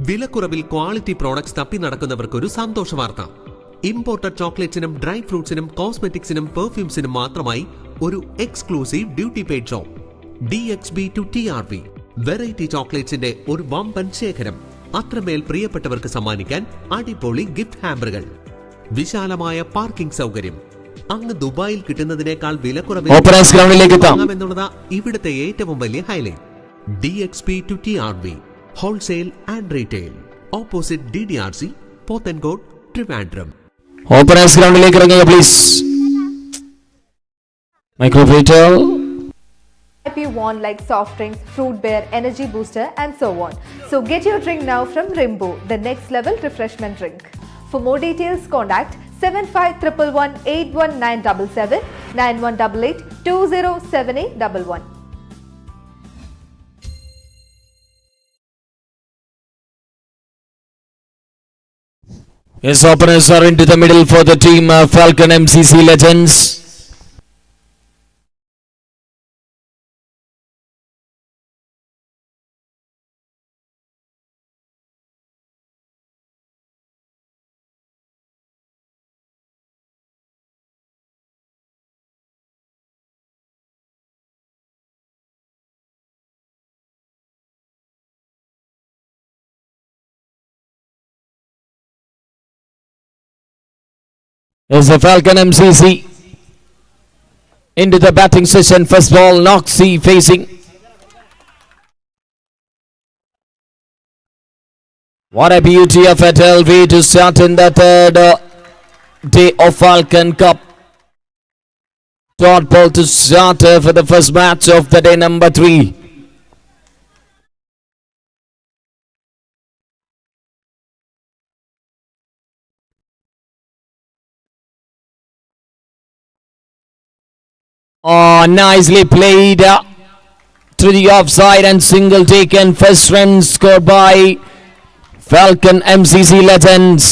വിലക്കുറവിൽ quality products തപ്പി നടക്കുന്നവർക്കൊരു സന്തോഷ വാർത്ത. ഇമ്പോർട്ടഡ് ചോക്ലേറ്റ്സിനും ഡ്രൈ ഫ്രൂട്ട്സിനും കോസ്മെറ്റിക്സിനും പെർഫ്യൂംസിനും മാത്രമായി ഒരു exclusive duty paid shop. DXB to TRV variety ചോക്ലേറ്റ്സിന്റെ ഒരു വമ്പൻ ശേഖരം. അത്രമേൽ പ്രിയപ്പെട്ടവർക്ക് സമ്മാനിക്കാൻ അടിപൊളി ഗിഫ്റ്റ് ഹാമ്പറുകൾ, വിശാലമായ പാർക്കിംഗ് സൗകര്യം. അങ്ങ് ദുബായിൽ കിട്ടുന്നതിനേക്കാൾ വിലക്കുറവിലെന്നുള്ളതാ ഇവിടുത്തെ ഏറ്റവും വലിയ highlight. DXB to TRV wholesale and retail, opposite DDRC, Pothencode, Trivandrum. Operation ഗ്രൗണ്ടിലേക്ക് ഇറങ്ങുക പ്ലീസ്. മൈക്രോഫീറ്റർ you want like soft drinks, fruit bear, energy booster and so on. So get your drink now from Rimbo, the next level refreshment drink. For more details contact 7511181977 9188207811. Yes, openers are into the middle for the team Falcon MCC Legends. Is the Falcon MCC into the batting session. First ball, Noxie facing. What a beauty of a LV to start in the third day of Falcon Cup. Dot ball to start for the first match of the day, number 3. Oh, nicely played to the offside and single taken. First run scored by Falcon MCC Legends.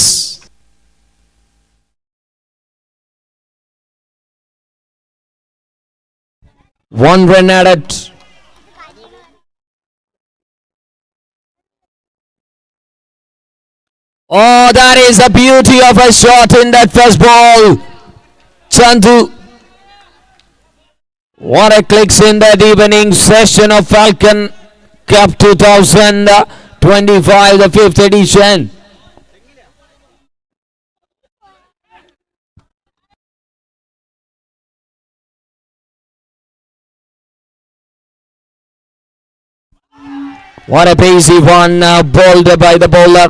One run added. Oh, that is the beauty of a shot in that first ball. Chandu. What a clicks in that evening session of Falcon Cup 2025, the 5th edition. What a pacey one bowled by the bowler.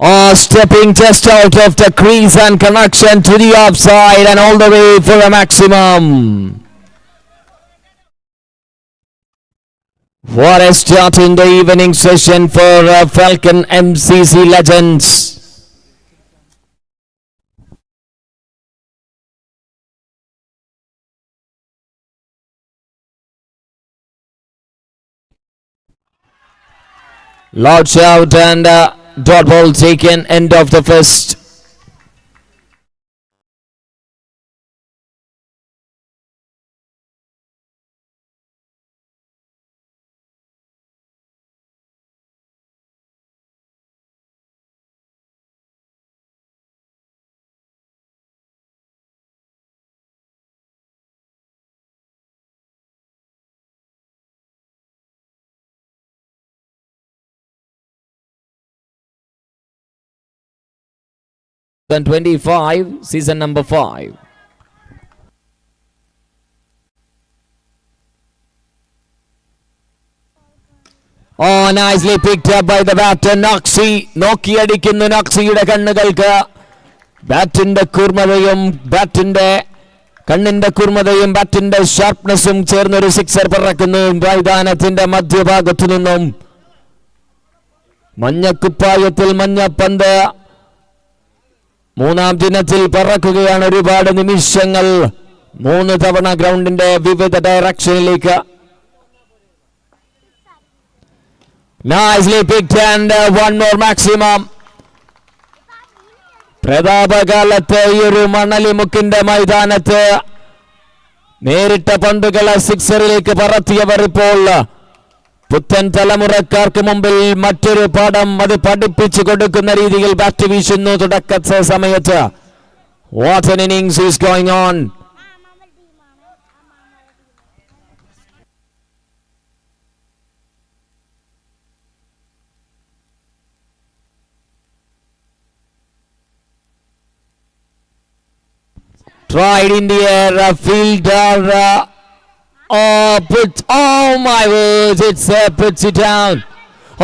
Oh, stepping just out of the crease and connection to the offside and all the way for a maximum. What a start in the evening session for Falcon MCC Legends. Loud shout and dot ball taken, end of the first. Then 25, season number 5. Oh, nicely picked up by the batter Noxie. നോക്കി അടിക്കുന്നു നോക്സിയുടെ കണ്ണുകൾക്ക്. ബാറ്റിന്റെ കൂർമ്മതയും കണ്ണിന്റെ കൂർമ്മതയും ബാറ്റിന്റെ ഷാർപ്നെസ്സും ചേർന്നൊരു sixer പറക്കുന്നു മൈതാനത്തിന്റെ മധ്യഭാഗത്തു നിന്നും. മഞ്ഞക്കുപ്പായത്തിൽ മഞ്ഞപ്പന്ത് മൂന്നാം ദിനത്തിൽ പറക്കുകയാണ്. ഒരുപാട് നിമിഷങ്ങൾ 3 തവണ ഗ്രൗണ്ടിന്റെ വിവിധ ഡയറക്ഷനിലേക്ക് Nicely picked and one more maximum. പ്രതാപകാലത്ത് ഈ ഒരു മണലിമുക്കിന്റെ മൈതാനത്ത് നേരിട്ട പന്തുകളെ സിക്സറിലേക്ക് പറത്തിയവർ ഇപ്പോൾ പുത്തൻ തലമുറക്കാർക്ക് മുമ്പിൽ മറ്റൊരു പാഠം അത് പഠിപ്പിച്ചു കൊടുക്കുന്ന രീതിയിൽ ബാറ്റ് വീശുന്നു തുടക്കത്തെ സമയത്ത്. What an innings is going on. Tried in the air, fielder. Oh my words, it's puts it down.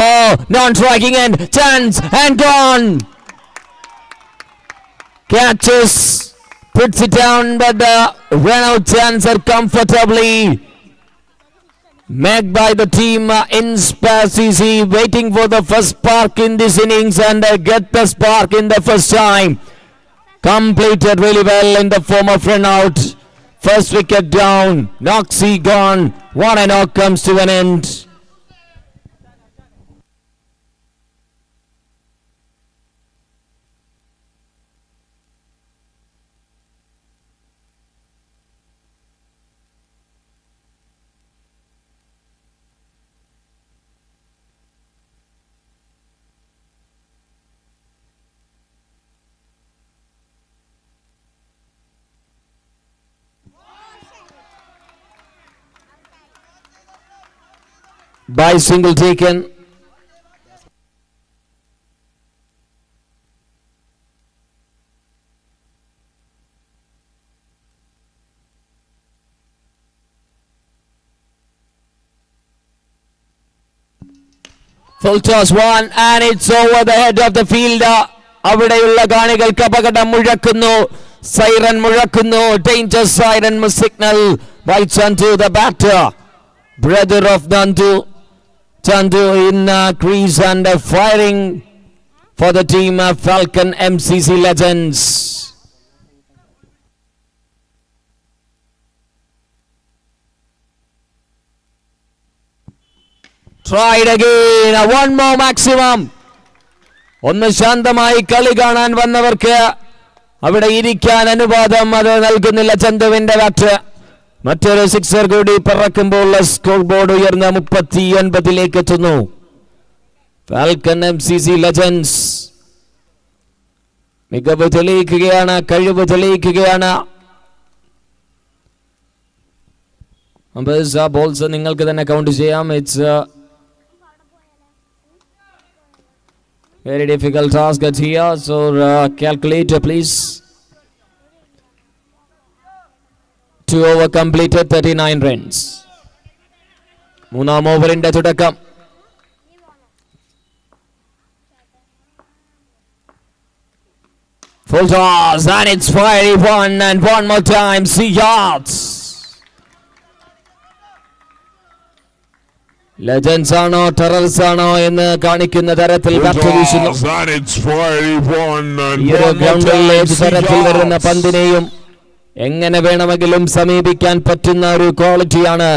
Oh, non-striking end, chance and gone. Catches, puts it down, but the run-out chance are comfortably made by the team in Spacey, waiting for the first spark in this innings and get the spark in the first time. Completed really well in the form of run-out. First wicket down, Noxie gone. One and knock comes to an end. By single taken. Full toss one and it's over the head of the fielder. അവിടെയുള്ള കാണികൾക്ക് അപകടം മുഴക്കുന്നു, siren മുഴക്കുന്നു, danger siren signal by Chandu the batter, brother of Nandu. Chandu in crease and firing for the team of Falcon MCC Legends. Tried again, one more maximum. ഒന്ന് ശാന്തമായി കളി കാണാൻ വന്നവർക്ക് അവിടെ ഇരിക്കാൻ അനുവാദം അത് നൽകുന്നില്ല ചന്തുവിന്റെ ബാറ്റ്. മറ്റൊരു സിക്സർ കൂടി പറക്കുമ്പോൾ സ്കോർ ബോർഡ് ഉയർന്ന 39 എത്തുന്നു. ഫാൽക്കൺ MCC ലെജൻഡ്സ് മികവ് തെളിയിക്കുകയാണ്, കഴിവ് തെളിയിക്കുകയാണ്. ബോൾസ് നിങ്ങൾക്ക് തന്നെ കൗണ്ട് ചെയ്യാം. It's very difficult task at here, so calculator please. 2 over completed, 39 runs. മൂന്നാം ഓവറിന്റെ തുടക്കം. Full toss and it's fiery one and one more time, see yards. Legends ആണോ ടെറർസ് ആണോ എന്ന് കാണിക്കുന്ന തരത്തിൽ ബാറ്റ് വീശുന്നു. ഈ ഒരു ഗ്രൗണ്ടിൽ ഏത് തരത്തിൽ വരുന്ന പന്തിനെയും എങ്ങനെ വേണമെങ്കിലും സമീപിക്കാൻ പറ്റുന്ന ഒരു ക്വാളിറ്റിയാണ്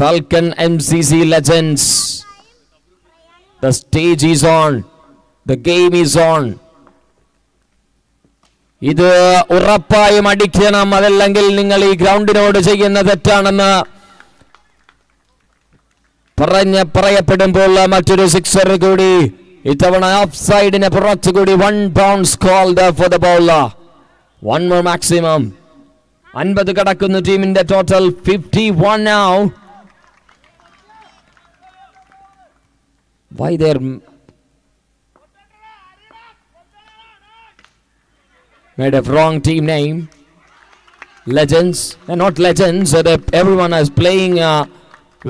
falcon MCC legends. The stage is on, the game is on. ഇത് ഉറപ്പായും അടിക്കണം, അതല്ലെങ്കിൽ നിങ്ങൾ ഈ ഗ്രൗണ്ടിനോട് ചെയ്യുന്ന തെറ്റാണെന്ന് പറയപ്പെടുമ്പോൾ മറ്റൊരു സിക്സർ കൂടി ഇത്തവണ of സൈഡിന് പുറത്തുകൂടി. 1 bounce called for the bowler. One more maximum. 50 കടക്കുന്നു ടീമിന്റെ total. 51 now. Why there made a wrong team name. Legends, they're not legends. Everyone is playing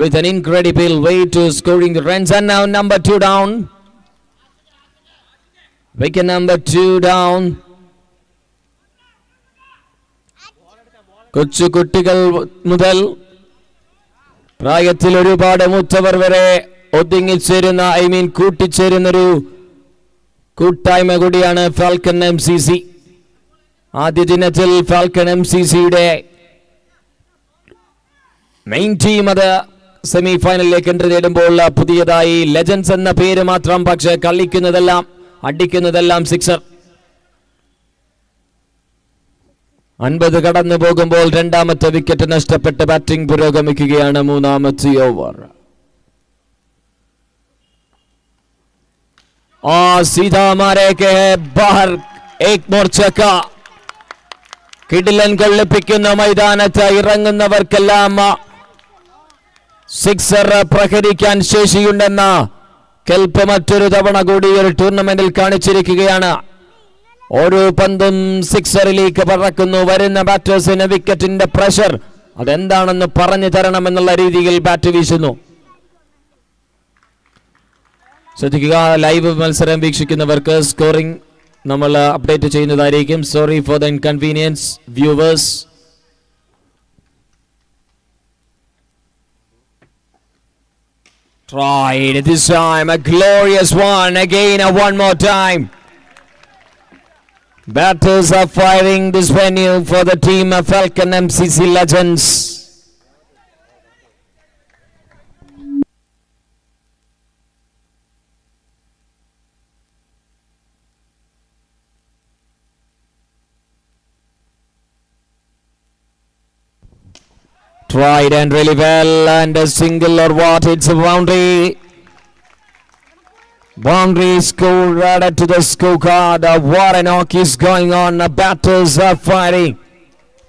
with an incredible way to scoring the runs. And now number 2 down. Wicket number 2 down. കൊച്ചു കുട്ടികൾ മുതൽ പ്രായത്തിൽ ഒരുപാട് മൂത്തവർ വരെ ഒതുങ്ങിച്ചേരുന്ന കൂട്ടിച്ചേരുന്നൊരു കൂട്ടായ്മ കൂടിയാണ് falcon MCC. ആദ്യ ദിനത്തിൽ ഫാൽക്കൺ MCCയുടെ മെയിൻ ടീം അത് സെമി ഫൈനലിലേക്ക് എൻട്രി നേടുമ്പോൾ പുതിയതായി ലെജൻസ് എന്ന പേര് മാത്രം, പക്ഷേ അടിക്കുന്നതെല്ലാം സിക്സർ. 50 കടന്നു പോകുമ്പോൾ രണ്ടാമത്തെ വിക്കറ്റ് നഷ്ടപ്പെട്ട് ബാറ്റിംഗ് പുരോഗമിക്കുകയാണ്. മൂന്നാമത്തെ ഓവർ. सीधा मारे के बाहर एक मोर छक्का. കിടിലൻ കൊള്ളിപ്പിക്കുന്ന മൈതാനത്ത് ഇറങ്ങുന്നവർക്കെല്ലാം സിക്സർ പ്രഹരിക്കാൻ ശേഷിയുണ്ടെന്ന കെൽപ്പ് മറ്റൊരു തവണ കൂടി ഒരു ടൂർണമെന്റിൽ കാണിച്ചിരിക്കുകയാണ്. ഓരോ പന്തും സിക്സറിലേക്ക് പറക്കുന്നു. വരുന്ന ബാറ്റേഴ്സിന് വിക്കറ്റിന്റെ പ്രഷർ അതെന്താണെന്ന് പറഞ്ഞു തരണമെന്നുള്ള രീതിയിൽ ബാറ്റ് വീശുന്നു. ശ്രദ്ധിക്കുക, ലൈവ് മത്സരം വീക്ഷിക്കുന്നവർക്ക് സ്കോറിംഗ് നമ്മൾ അപ്ഡേറ്റ് ചെയ്യുന്നതായിരിക്കും. Sorry for the inconvenience viewers. Tried this time, a glorious one again, one more time. Batters are firing this venue for the team of Falcon MCC Legends. Tried and really well, and a single or what, it's a boundary. Boundary score added to the scorecard. What an knock is going on. The batters are firing.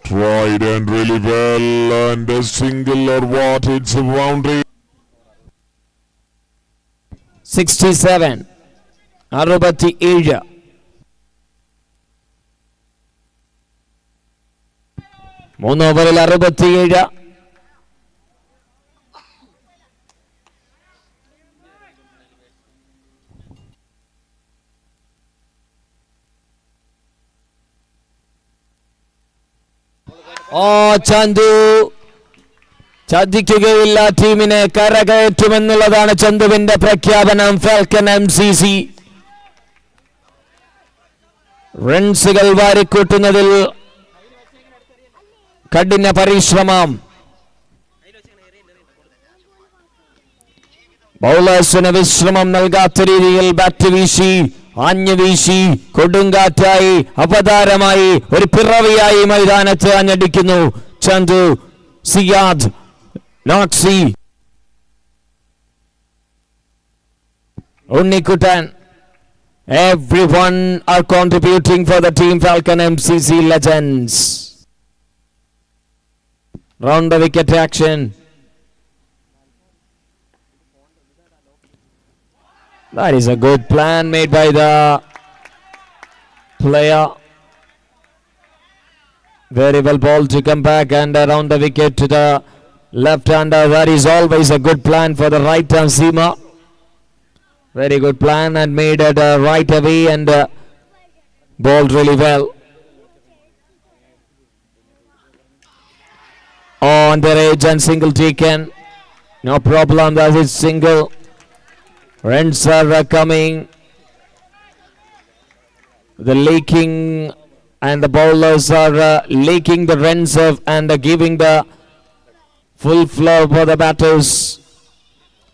Tried and really well, and a single or what, it's a boundary. 67. 67. 3 ഓവറിൽ 67. ചന്തു ചതിക്കുകയില്ല, ടീമിനെ കരകയറ്റുമെന്നുള്ളതാണ് ചന്തുവിന്റെ പ്രഖ്യാപനം. Falcon MCC റൺസുകൾ വാരിക്കൂട്ടുന്നതിൽ കഠിന പരിശ്രമം. ബൗളേഴ്സിന് വിശ്രമം നൽകാത്ത രീതിയിൽ bat വീശി, ആഞ്ഞു വീശി, കൊടുങ്കാറ്റായി, അവതാരമായി, ഒരു പിറവിയായി മൈതാനത്ത് ആഞ്ഞടിക്കുന്നു Chandu. Siyad, നോക്സി, Unnikuttan, everyone are contributing for the team Falcon MCC Legends. Round the wicket action. That is a good plan made by the player. Very well ball to come back and around the wicket to the left-hander. That is always a good plan for the right-arm seamer. Very good plan and made it right away and bowled really well. On the edge and single taken. No problem, that is single. Runs are coming. The leaking and the bowlers are leaking the runs of and giving the full flow for the batters.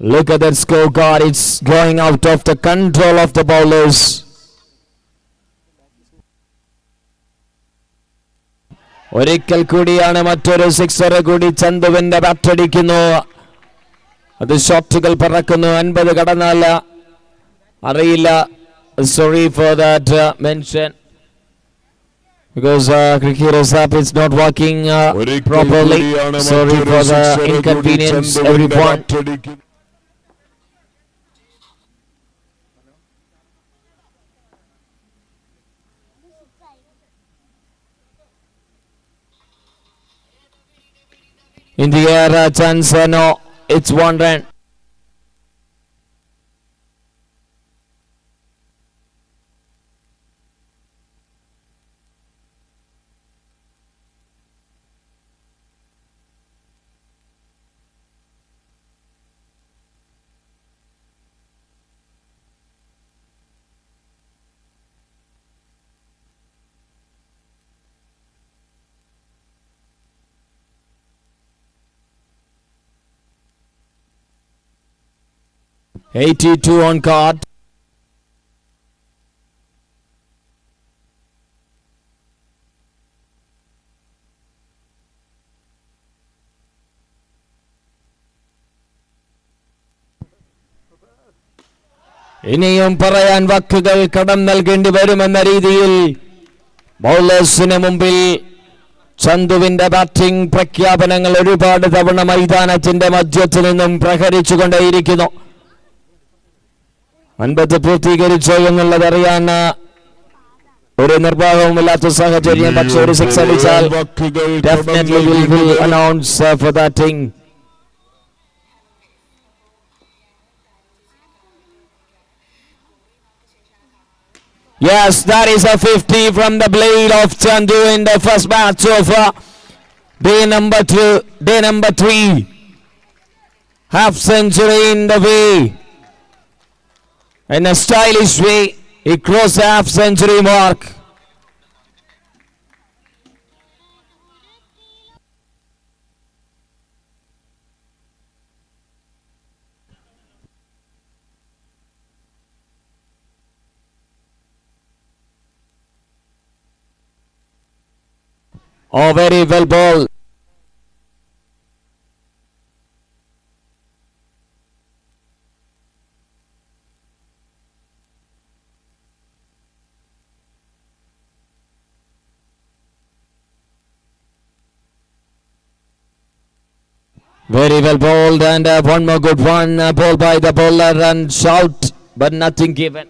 Look at that scorecard. It's going out of the control of the bowlers. ഒരിക്കൽ കൂടിയാണ് മറ്റൊരു sixer കൂടി ചന്തുവിന്റെ ബാറ്റടിക്കുന്നു. അത് ഷോട്ടുകൾ പറക്കുന്നു. 50 കടന്നല്ല അറിയില്ല. Sorry for that mention because cricketers app is not working properly. Sorry for the inconvenience everyone. In the air, chance, no, it's 1 run. 82 on card. ഇനിയും പറയാൻ വാക്കുകൾ കടം നൽകേണ്ടി വരുമെന്ന രീതിയിൽ ബൗളേഴ്സിന് മുമ്പിൽ ചന്തുവിന്റെ ബാറ്റിംഗ് പ്രഖ്യാപനങ്ങൾ ഒരുപാട് തവണ മൈതാനത്തിന്റെ മധ്യത്തിൽ നിന്നും പ്രഹരിച്ചുകൊണ്ടേയിരിക്കുന്നു. 50 പൂർത്തീകരിച്ചോ എന്നുള്ളത് അറിയാൻ ഒരു നിർവാഹവുമില്ലാത്ത സാഹചര്യം. പക്ഷേ ഒരു 6 അടിച്ചാൽ definitely we will announce for batting. Yes, that is a 50 from the blade of Chandu in the first match of day number 3. Half century in the way. In a stylish way, he crossed the half century mark. Oh, very well ball. Very well bowled, and one more good one. Ball by the bowler and shout, but nothing given.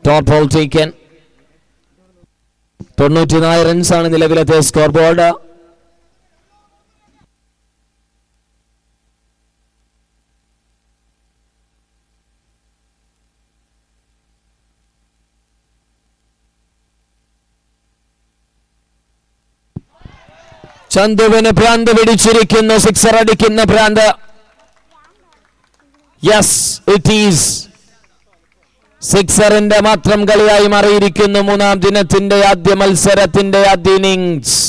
Dot ball taken. 94 റൺസാണ് നിലവിലത്തെ score board. ചന്തുവിന് ഭ്രാന്ത് പിടിച്ചിരിക്കുന്നു. Sixer അടിക്കുന്ന ഭ്രാന്ത്. Yes, it is സിക്സറിന്റെ മാത്രം കളിയായി മാറിയിരിക്കുന്നു മൂന്നാം ദിനത്തിന്റെ ആദ്യ മത്സരത്തിന്റെ ആദ്യ innings.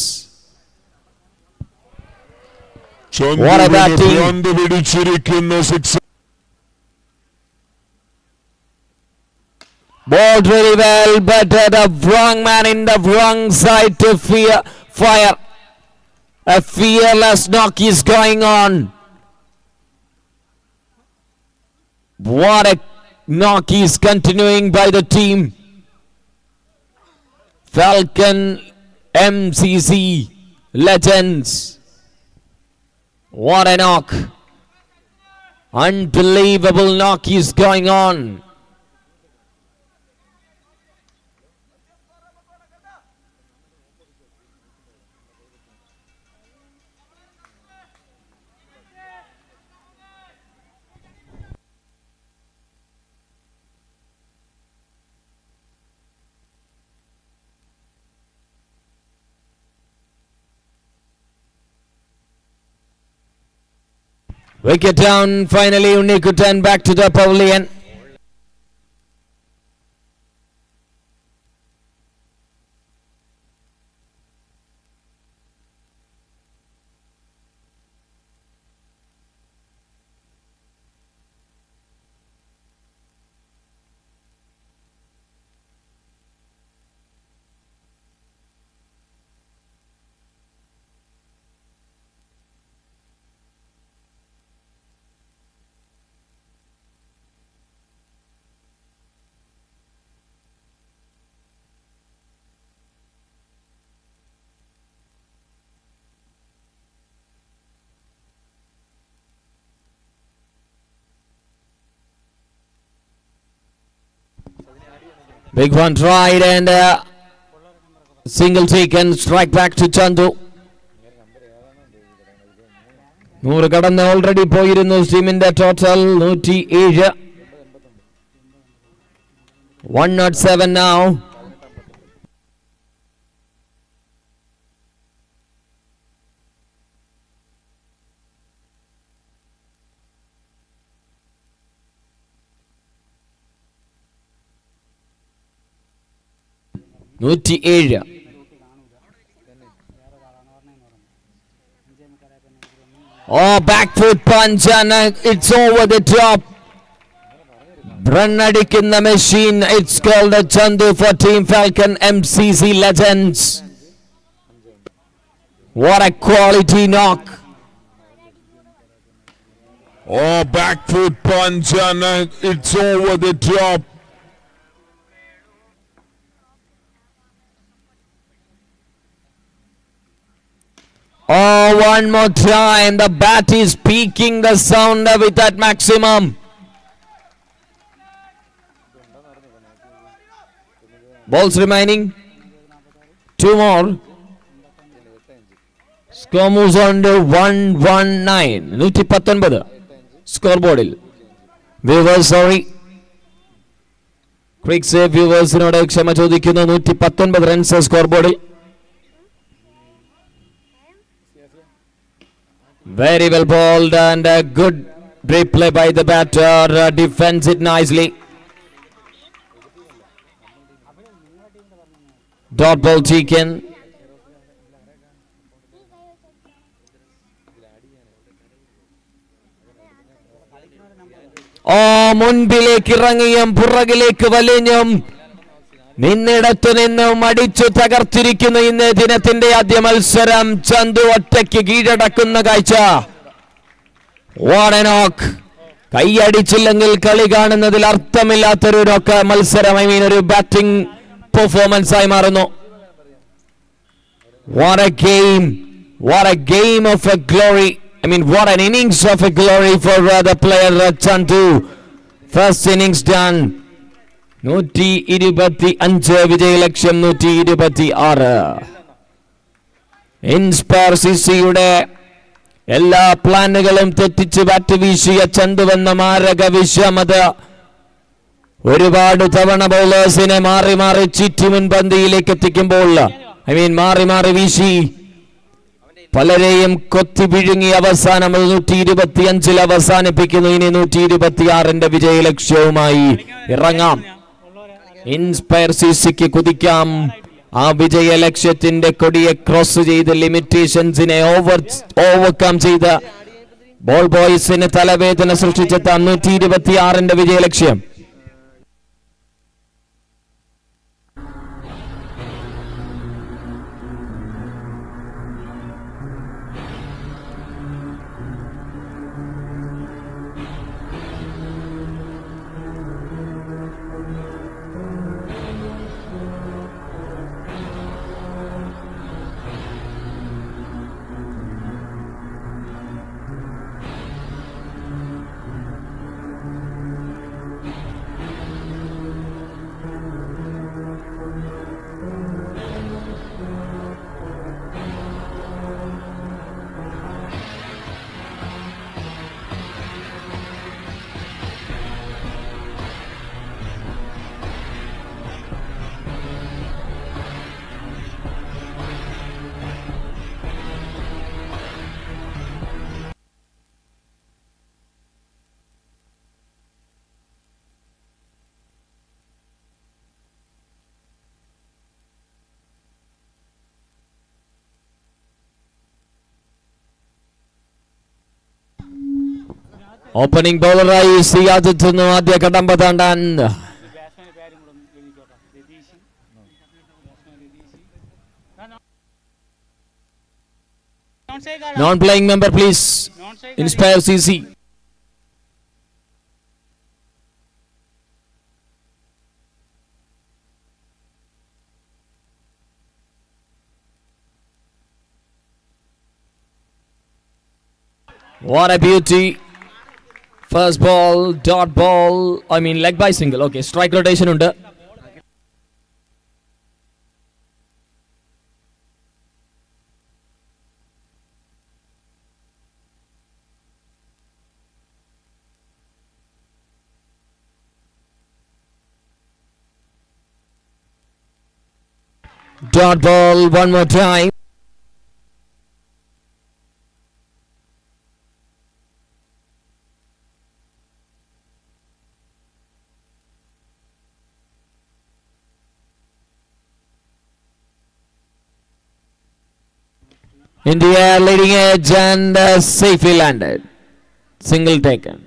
Bowled very well, but the wrong man in the wrong side to fire. A fearless knock is going on. What a knock is continuing by the team. Falcon MCC legends. What a knock. Unbelievable knock is going on. Wicket down, finally Unnikutan back to the pavilion. Big one tried and single taken, strike back to Chandu. 100 കടന്ന് already പോയിരുന്നു ടീമിന്റെ total 107. 107 now. Oh, back foot punch and it's over the top. Run അടിക്കുന്ന machine. It's called a Chandu for Team Falcon MCC Legends. What a quality knock. Oh, back foot punch and it's over the top. Oh, one more time. The bat is peaking the sound with that maximum. Balls remaining. Two more. Score moves on to 119. 119. Scoreboard. Viewers, sorry. Quick save viewers in order ക്ഷമ ചോദിക്കുന്നു. 119 runs scoreboard. Very well bowled and a good replay by the batter. Defends it nicely. Dot ball taken. മുൻപിലേക്ക് ഇറങ്ങിയും പുറകിലേക്ക് വലിഞ്ഞും നിന്നിടത്തു നിന്നും അടിച്ചു തകർത്തിരിക്കുന്നു ഇന്ന് ദിനത്തിന്റെ ആദ്യ മത്സരം. ചന്തു ഒറ്റയ്ക്ക് കീഴടക്കുന്ന കാഴ്ച. What a knock. കൈയടിച്ചില്ലെങ്കിൽ കളി കാണുന്നതിൽ അർത്ഥമില്ലാത്തൊരു നോക്ക് മത്സരം. ഒരു ബാറ്റിംഗ് പെർഫോമൻസ് ആയി മാറുന്നു. What a game. What a game of a glory. What an innings of a glory for the player Chandu. First innings done. 125 വിജയലക്ഷ്യം 126. ഇൻസ്പയർ സിസിയുടെ എല്ലാ പ്ലാനുകളും തെറ്റിച്ച് ബാറ്റ് വീശിയ ചന്തുവെന്ന മാരക വിഷമത ഒരുപാട് തവണ ബൗളേഴ്സിനെ മാറി മാറി ചീറ്റി മുൻപന്തിയിലേക്ക് എത്തിക്കുമ്പോൾ മാറി മാറി വീശി പലരെയും കൊത്തി വിഴുങ്ങി അവസാനം 125 അവസാനിപ്പിക്കുന്നു. ഇനി 126 വിജയലക്ഷ്യവുമായി ഇറങ്ങാം. ഇൻസ്പയർ സിസിക്ക് കുതിക്കാം. ആ വിജയ ലക്ഷ്യത്തിന്റെ കൊടിയെ ക്രോസ് ചെയ്ത് ലിമിറ്റേഷൻസിനെ ഓവർകം ചെയ്ത ബോൾ ബോയ്സിന് തലവേദന സൃഷ്ടിച്ചെത്താം. 126 വിജയലക്ഷ്യം. ഓപ്പണിംഗ് ബൗളറായി സിയാദ് എത്തുന്നു ആദ്യ കടമ്പ താണ്ടാൻ. Non playing member please. Inspire CC. What a beauty. First ball, dot ball, leg by single. Okay, strike rotation ഉണ്ട്. Dot ball one more time. In the air, leading edge, and safely landed. Single taken.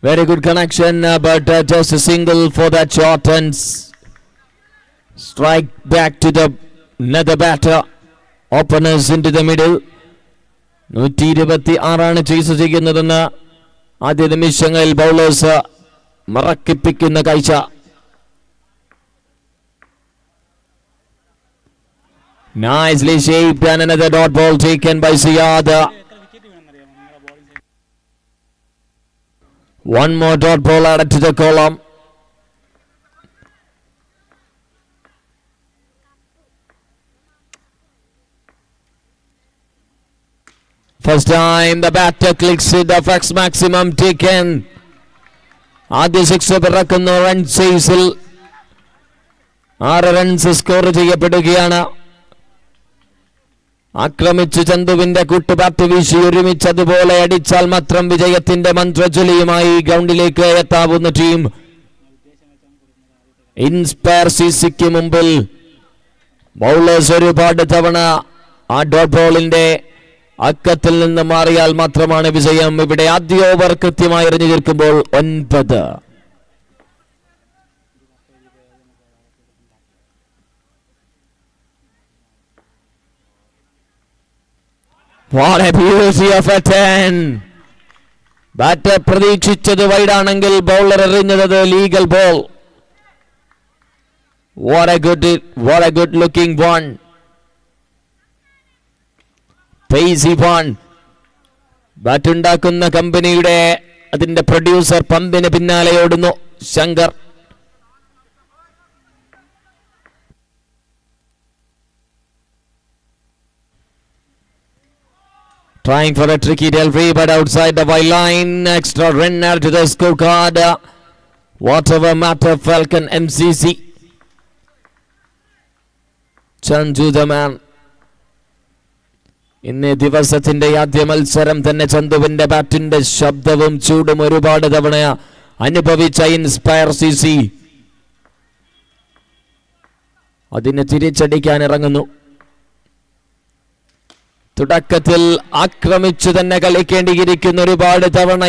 Very good connection, but just a single for that shot and strike back to the another batter. Openers into the middle. 126 chase ചെയ്യുന്നതെന്ന് ആദ്യ നിമിഷങ്ങളിൽ bowlers മറക്കിപ്പിക്കുന്ന കാഴ്ച. Nicely shaped and another dot ball taken by Ziyad. One more dot ball added to the column. First time the batter clicks it, the Fox maximum taken. ആദ്യ six പിറക്കുന്നു. Run ചേസിൽ 6 runs score ചെയ്യപ്പെടുകയാണ്. ആക്രമിച്ചു ചന്തുവിന്റെ കൂട്ടുബാറ്റ് വീശി ഒരുമിച്ച് അതുപോലെ അടിച്ചാൽ മാത്രം വിജയത്തിന്റെ മന്ത്രജ്വലിയുമായി ഗ്രൗണ്ടിലേക്ക് എത്താവുന്ന ടീം ഇൻസ്പയർ സിസിക്ക് മുമ്പിൽ ബൗളേഴ്സ് ഒരുപാട് തവണ ആ ഡോട്ട് ബോളിന്റെ അക്കത്തിൽ നിന്ന് മാറിയാൽ മാത്രമാണ് വിജയം. ഇവിടെ ആദ്യ ഓവർ കൃത്യമായി എറിഞ്ഞു തീർക്കുമ്പോൾ 9. What a beauty of a 10. Batter പ്രതീക്ഷിച്ചത് വൈഡാണെങ്കിൽ ബൗളർ എറിഞ്ഞത് legal ball. What a good looking one. Pacey one. Bat ഉണ്ടാക്കുന്ന കമ്പനിയുടെ അതിന്റെ പ്രൊഡ്യൂസർ പന്തിന് പിന്നാലെ ഓടുന്നു. Shankar trying for a tricky delivery but outside the white line. Extra runner to the scorecard. Whatever matter, Falcon MCC. Chanju the man. ഇന്ന് ദിവസത്തിന്റെ ആദ്യ മത്സരം തന്നെ ചന്തുവിന്റെ ബാറ്റിന്റെ ശബ്ദവും ചൂടും ഒരുപാട് തവണ അനുഭവിച്ച ഇൻസ്പയർ സിസി അതിനെ തിരിച്ചടിക്കാൻ ഇറങ്ങുന്നു. തുടക്കത്തിൽ ആക്രമിച്ചു തന്നെ കളിക്കേണ്ടിയിരിക്കുന്നു. ഒരുപാട് തവണ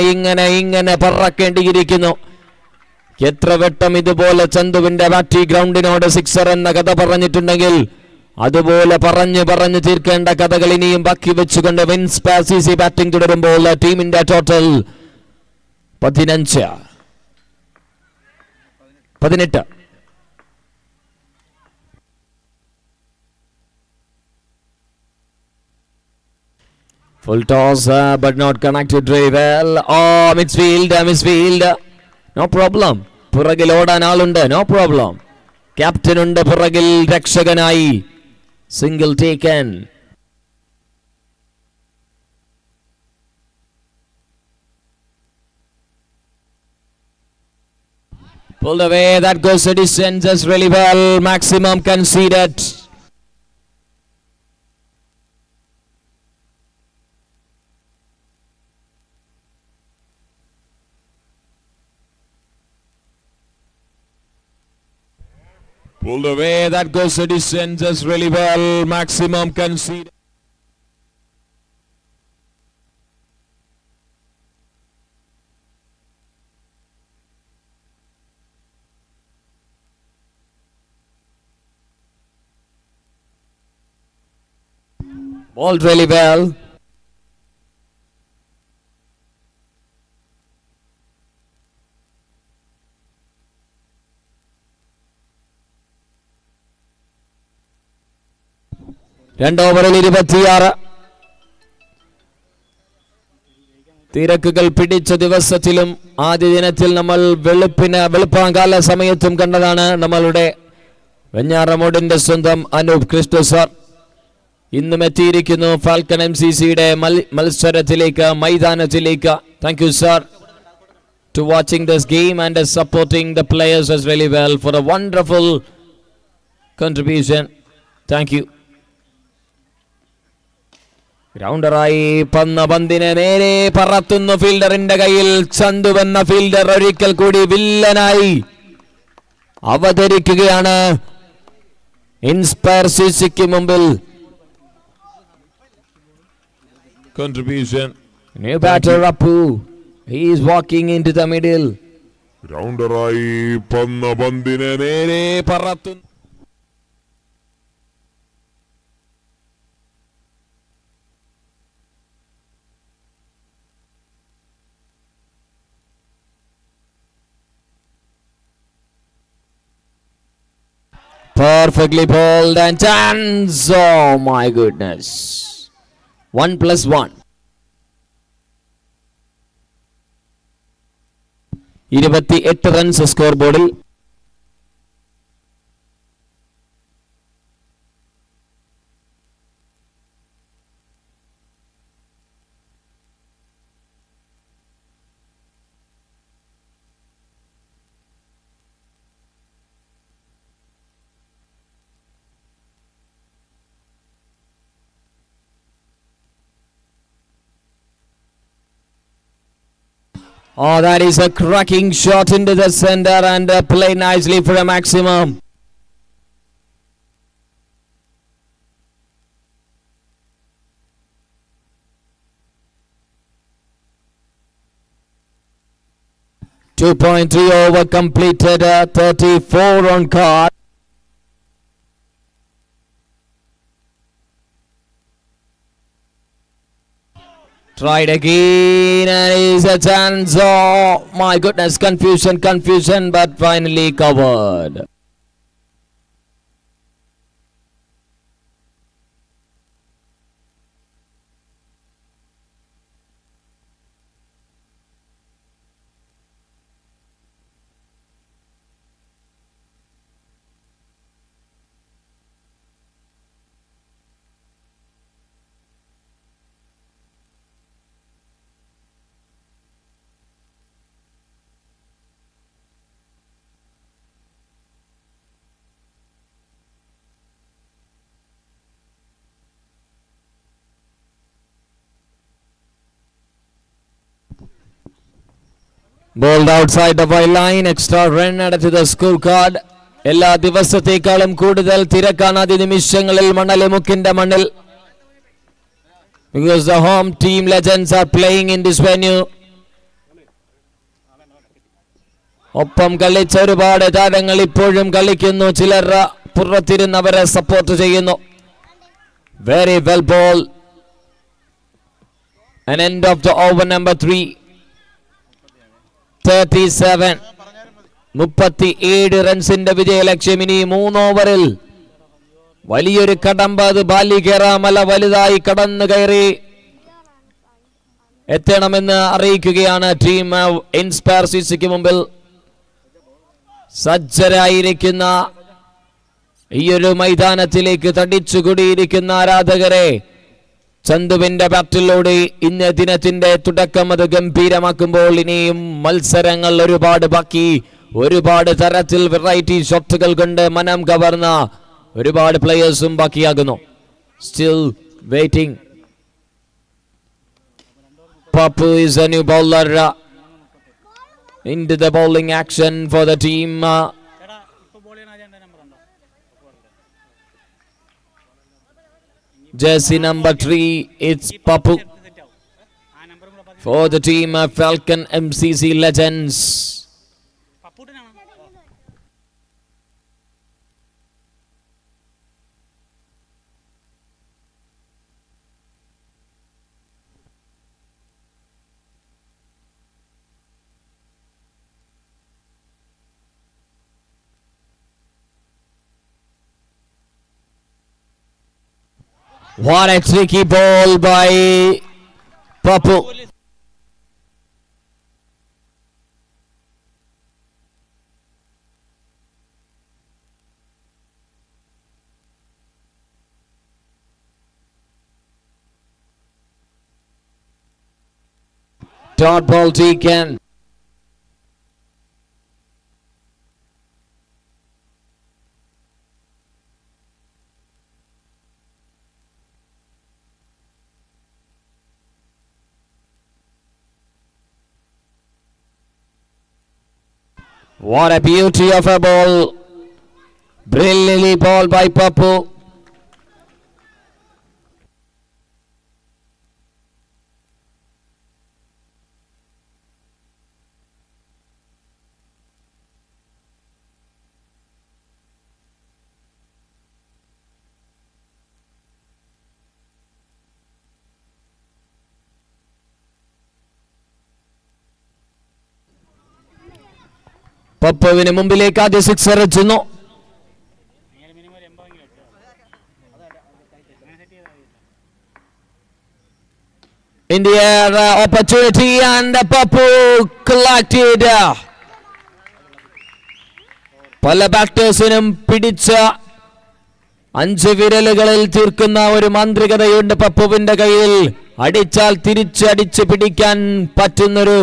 ഇങ്ങനെ പറക്കേണ്ടിയിരിക്കുന്നു. എത്ര വട്ടം ഇതുപോലെ ചന്തുവിന്റെ ബാറ്റി ഗ്രൗണ്ടിനോട് സിക്സർ എന്ന കഥ പറഞ്ഞിട്ടുണ്ടെങ്കിൽ അതുപോലെ പറഞ്ഞു തീർക്കേണ്ട കഥകൾ ഇനിയും ബാക്കി വെച്ചുകൊണ്ട് ഇൻസ്പയർ സിസി ബാറ്റിംഗ് തുടരുമ്പോൾ ടീമിന്റെ total 18. Full toss but not connected very well. Oh, midfield. No problem. പുറകിൽ ഓടാൻ ആളുണ്ട്. No problem. ക്യാപ്റ്റൻ ഉണ്ട് പുറകിൽ രക്ഷകനായി. Single taken. Pulled away. That goes to distance just really well. Maximum conceded. Pulled away. That goes to distance just really well. Maximum conceded. Bowled really well. രണ്ട് ഓവറിൽ 26. തിരക്കുകൾ പിടിച്ച ദിവസത്തിലും ആദ്യ ദിനത്തിൽ നമ്മൾ വെളുപ്പാങ്കാല സമയത്തും കണ്ടതാണ് നമ്മളുടെ വെഞ്ഞാറമൂടിന്റെ സ്വന്തം അനൂപ് കൃഷ്ണ സാർ. ഇന്നും എത്തിയിരിക്കുന്നു ഫാൽക്കൺ MCCയുടെ മത്സരത്തിലേക്ക്, മൈതാനത്തിലേക്ക്. Thank you sir to watching this game and supporting the players as really well for a wonderful contribution. Thank you. ഗ്രൗണ്ടറായി പന്തിനെ നേരെ പറത്തുന്നു ഫീൽഡറിന്റെ കയ്യിൽ. ചന്തു എന്ന ഫീൽഡർ ഒരിക്കൽ കൂടി വില്ലനായി അവതരിക്കുകയാണ് ഇൻസ്പയർ സിസിക്ക് മുമ്പിൽ. Contribution. New batter Appu. He is walking into the middle. ഗ്രൗണ്ടറായി പന്തിനെ നേരെ പറത്തുന്നു. Perfectly bowled and chance. Oh my goodness. 1+1. 28 runs score ബോർഡിൽ. Oh, that is a cracking shot into the center and played nicely for a maximum. .3 over completed, 34 on card. Tried again and is a chance. Oh my goodness, confusion, but finally covered. Bowled outside the white line, extra run added to the scorecard. എല്ലാ ദിവസത്തേക്കാളും കൂടുതൽ തിരക്കാണ് നിമിഷങ്ങളിൽ മണലിമുക്കിന്റെ മണ്ണിൽ. Because the home team legends are playing in this venue. ഒപ്പം കളിച്ച ഒരുപാട് താരങ്ങൾ ഇപ്പോഴും കളിക്കുന്നു. ചിലർ പുറത്തിരുന്നവരെ സപ്പോർട്ട് ചെയ്യുന്നു. Very well ball. An end of the over number 3. 37. 37 റൺസിന്റെ വിജയലക്ഷ്യം. ഇനി 3 ഓവറിൽ വലിയൊരു കടമ്പ. അത് ബാലികേറാമല വലുതായി കടന്നു കയറി എത്തണമെന്ന് അറിയിക്കുകയാണ് ടീം ഇൻസ്പയർ സിസിക്ക് മുമ്പിൽ. സജ്ജരായിരിക്കുന്ന ഈയൊരു മൈതാനത്തിലേക്ക് തടിച്ചുകൂടിയിരിക്കുന്ന ആരാധകരെ ചന്തുവിന്റെ ബാറ്റിലൂടെ ഇന്ന് ദിനത്തിന്റെ തുടക്കം അത് ഗംഭീരമാക്കുമ്പോൾ ഇനിയും മത്സരങ്ങൾ ഒരുപാട് ബാക്കി. ഒരുപാട് തരത്തിൽ വെറൈറ്റി ഷോട്ടുകൾ കൊണ്ട് മനം കവർന്ന ഒരുപാട് പ്ലേയേഴ്സും ബാക്കിയാകുന്നു. Still waiting. Pappu is a new bowler into the bowling action for the team. Jersey number 3, it's Pappu for the team Falcon MCC Legends. What a tricky ball by Pappu. Dot ball taken. What a beauty of a ball. Brilliantly ball by Papu. പപ്പുവിന് മുമ്പിലേക്ക് ആദ്യ sixer എത്തുന്നു. In the air, opportunity and Papu collected. പല ബാറ്റേഴ്സിനും പിടിച്ച 5 വിരലുകളിൽ തീർക്കുന്ന ഒരു മാന്ത്രികതയുണ്ട് പപ്പുവിന്റെ കയ്യിൽ. അടിച്ചാൽ തിരിച്ചടിച്ച് പിടിക്കാൻ പറ്റുന്നൊരു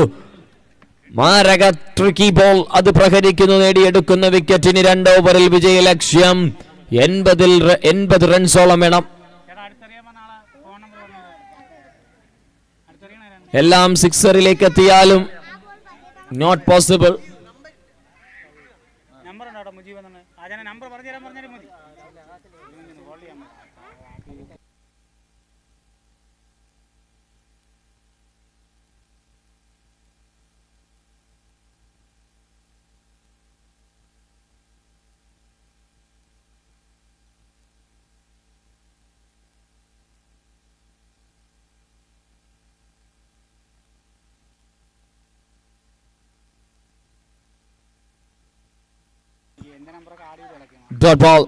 മാരക ട്രിക്കി ബോൾ. അത് പ്രഹരിക്കുന്നു, നേടിയെടുക്കുന്ന വിക്കറ്റിന് 2 ഓവറിൽ വിജയ ലക്ഷ്യം 80 റൺസോളം വേണം. എല്ലാം സിക്സറിലേക്ക് എത്തിയാലും not possible. Dot ball.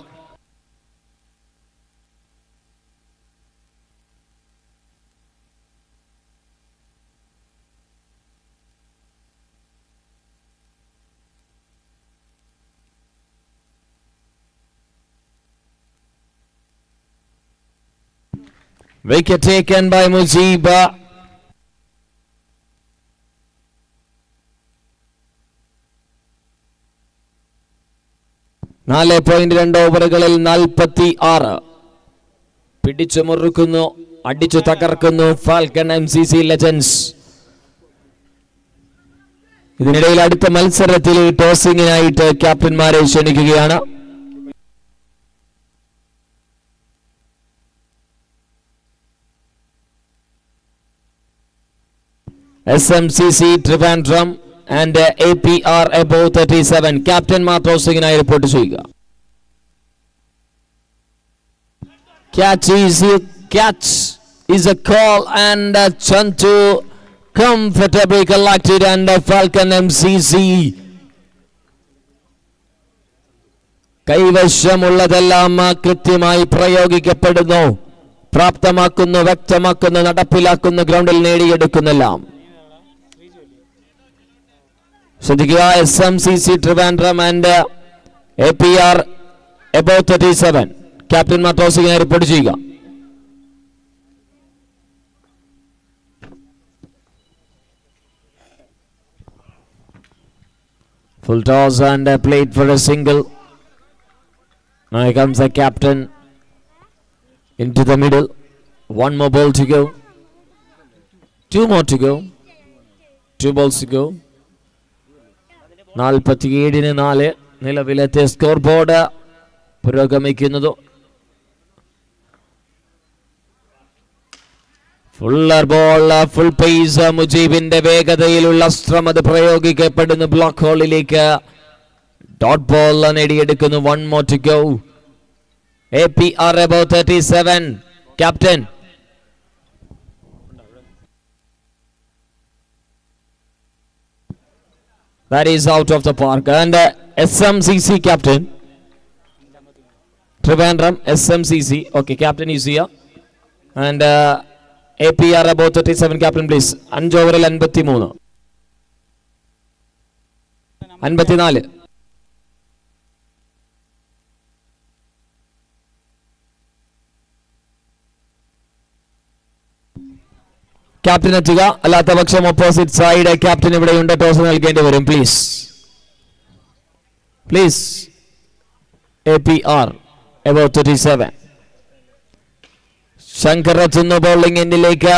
Wicket taken by Mujiba. നാല് 4.2 ഓവറുകളിൽ 46. പിടിച്ചു മുറുക്കുന്നു, അടിച്ചു തകർക്കുന്നു ഫാൽക്കൺ MCC ലെജൻസ്. ഇതിനിടയിൽ അടുത്ത മത്സരത്തിൽ ടോസിങ്ങിനായിട്ട് ക്യാപ്റ്റന്മാരെ ക്ഷണിക്കുകയാണ്. SMCC Trivandrum and APR above 37. Captain ടോസിങ്ങിനായി report ചെയ്യുക. Catch is a call and Chantu comfortably collected and Falcon MCC കൈവശമുള്ളതെല്ലാം കൃത്യമായി പ്രയോഗിക്കപ്പെടുന്നു, പ്രാപ്തമാക്കുന്നു, വ്യക്തമാക്കുന്നു, നടപ്പിലാക്കുന്നു, ഗ്രൗണ്ടിൽ നേടിയെടുക്കുന്നെല്ലാം. ശ്രദ്ധിക്കുക, SMCC Trivandrum and APR above 37. ക്യാപ്റ്റന്മാർ ടോസിങ്ങിനായി report ചെയ്യുക. Full toss and played for a single. Now here comes the captain into the middle. One more ball to go. 2 more to go. 2 balls to go. 47-4 നിലവിലത്തെ score board പുരോഗമിക്കുന്നത്. Fuller ball, full pace. മുജീബിന്റെ വേഗതയിലുള്ള അസ്ത്രം അത് പ്രയോഗിക്കപ്പെടുന്നു block ഹോളിലേക്ക്. Dot ball നേടിയെടുക്കുന്നു. 1 more to go. APR above 37. Captain. That is out of the park. And SMCC captain. Trivandrum, SMCC. Okay, captain is here. And APR above 37. Captain, please. 5 ഓവറിൽ 53. 54. Captain എത്തുക, അല്ലാത്ത പക്ഷം ഓപ്പോസിറ്റ് സൈഡ് ക്യാപ്റ്റൻ ഇവിടെയുണ്ട്, toss നൽകേണ്ടി വരും. Please APR about 37. Shankar എത്തുന്നു bowling എൻഡിലേക്ക്.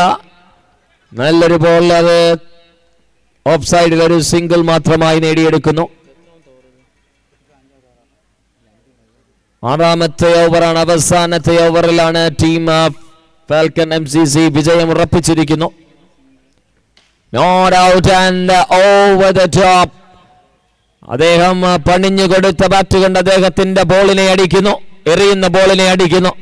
നല്ലൊരു ball, അത് ഓഫ് സൈഡിൽ ഒരു സിംഗിൾ മാത്രമായി നേടിയെടുക്കുന്നു. ആറാമത്തെ ഓവറാണ്, അവസാനത്തെ ഓവറിലാണ് ടീം ഫാൽക്കൺ MCC വിജയം ഉറപ്പിച്ചിരിക്കുന്നു. Not out and over the top. അദ്ദേഹം പണിഞ്ഞു കൊടുത്ത ബാറ്റ് കൊണ്ട് അദ്ദേഹത്തിന്റെ ബോളിനെ അടിക്കുന്നു, എറിയുന്ന ബോളിനെ അടിക്കുന്നു.